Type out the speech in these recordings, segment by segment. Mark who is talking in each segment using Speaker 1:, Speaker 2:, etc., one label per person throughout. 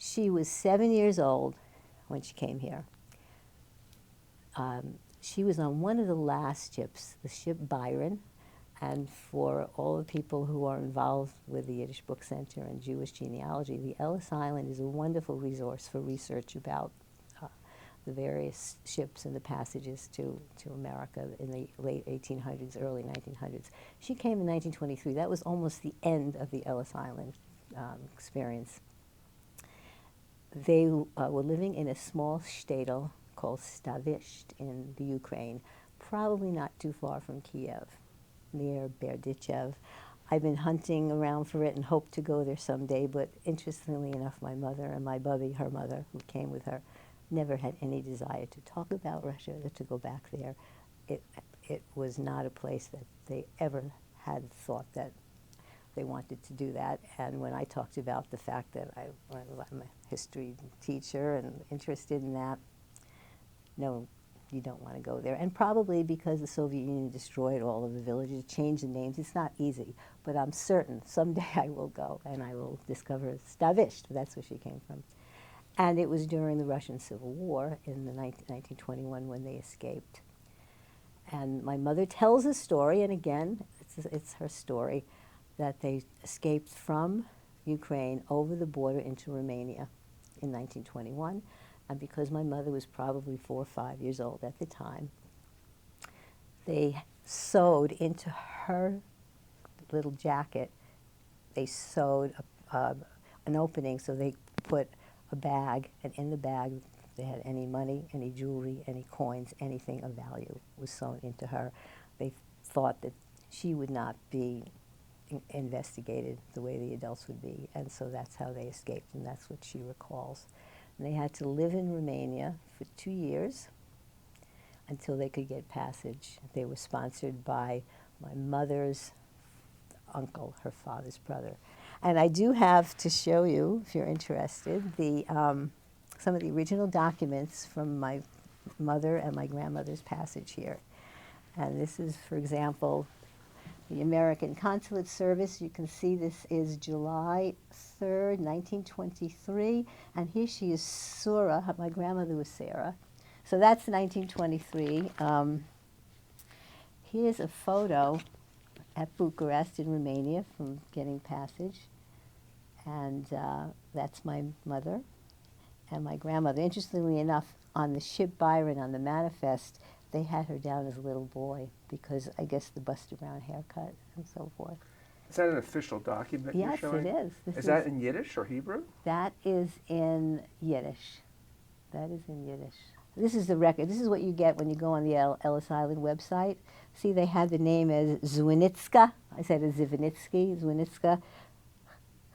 Speaker 1: She was 7 years old when she came here. She was on one of the last ships, the ship Byron, and for all the people who are involved with the Yiddish Book Center and Jewish genealogy, the Ellis Island is a wonderful resource for research about the various ships and the passages to America in the late 1800s, early 1900s. She came in 1923. That was almost the end of the Ellis Island experience. They were living in a small shtetl called Shtetl in the Ukraine, probably not too far from Kiev, near Berdichev. I've been hunting around for it and hope to go there someday, but interestingly enough, my mother and my bubby, her mother, who came with her, never had any desire to talk about Russia or to go back there. It was not a place that they ever had thought that they wanted to do that. And when I talked about the fact that I'm a history teacher and interested in that, no, you don't want to go there. And probably because the Soviet Union destroyed all of the villages, changed the names. It's not easy, but I'm certain someday I will go and I will discover Stavisht. That's where she came from. And it was during the Russian Civil War in the 1921 when they escaped. And my mother tells a story, and again, it's her story, that they escaped from Ukraine over the border into Romania in 1921. And because my mother was probably 4 or 5 years old at the time, they sewed into her little jacket, they sewed an opening, so they put a bag, and in the bag they had any money, any jewelry, any coins, anything of value was sewn into her. They thought that she would not be investigated the way the adults would be, and so that's how they escaped, and that's what she recalls. And they had to live in Romania for 2 years until they could get passage. They were sponsored by my mother's uncle, her father's brother. And I do have to show you, if you're interested, some of the original documents from my mother and my grandmother's passage here. And this is, for example, the American Consulate Service. You can see this is July 3rd, 1923. And here she is, Sura. My grandmother was Sarah. So that's 1923. Here's a photo at Bucharest in Romania from getting passage. And that's my mother and my grandmother. Interestingly enough, on the ship Byron, on the manifest, they had her down as a little boy because I guess the Buster Brown haircut and so forth.
Speaker 2: Is that an official document you're showing?
Speaker 1: Yes, it is.
Speaker 2: Is that in Yiddish or Hebrew?
Speaker 1: That is in Yiddish. That is in Yiddish. This is the record. This is what you get when you go on the Ellis Island website. See, they had the name as Zwinitska. I said it Zivnitsky, Zwinitska.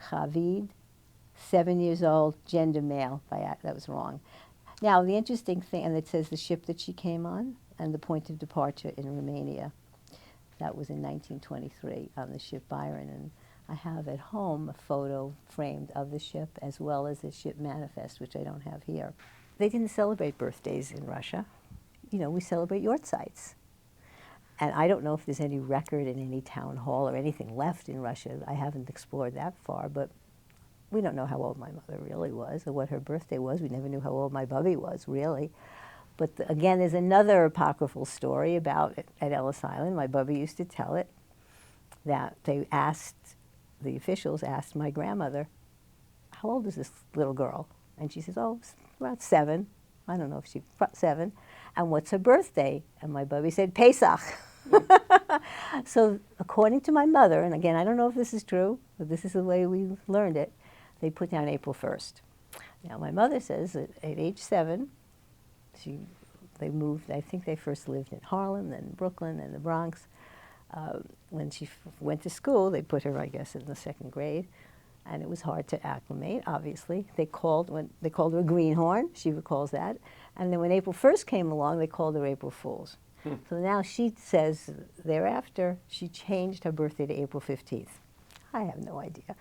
Speaker 1: Chavid, 7 years old, gender male. That was wrong. Now, the interesting thing, and it says the ship that she came on and the point of departure in Romania. That was in 1923 on the ship Byron. And I have at home a photo framed of the ship as well as the ship manifest, which I don't have here. They didn't celebrate birthdays in Russia. You know, we celebrate yortzites. And I don't know if there's any record in any town hall or anything left in Russia. I haven't explored that far, but we don't know how old my mother really was or what her birthday was. We never knew how old my bubby was, really. But again, there's another apocryphal story about it at Ellis Island. My bubby used to tell it, that the officials asked my grandmother, how old is this little girl? And she says, oh, about 7. I don't know if she's 7. And what's her birthday? And my bubby said, Pesach. So according to my mother, and again, I don't know if this is true, but this is the way we learned it, they put down April 1st. Now, my mother says that at age 7, they moved. I think they first lived in Harlem, then Brooklyn, then the Bronx. When she went to school, they put her, I guess, in the 2nd grade. And it was hard to acclimate, obviously. They called her a greenhorn. She recalls that. And then when April 1st came along, they called her April Fools. So now she says thereafter, she changed her birthday to April 15th. I have no idea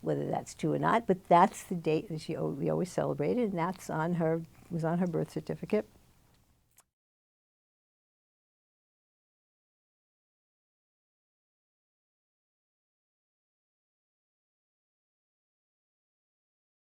Speaker 1: whether that's true or not, but that's the date that we always celebrated, and was on her birth certificate.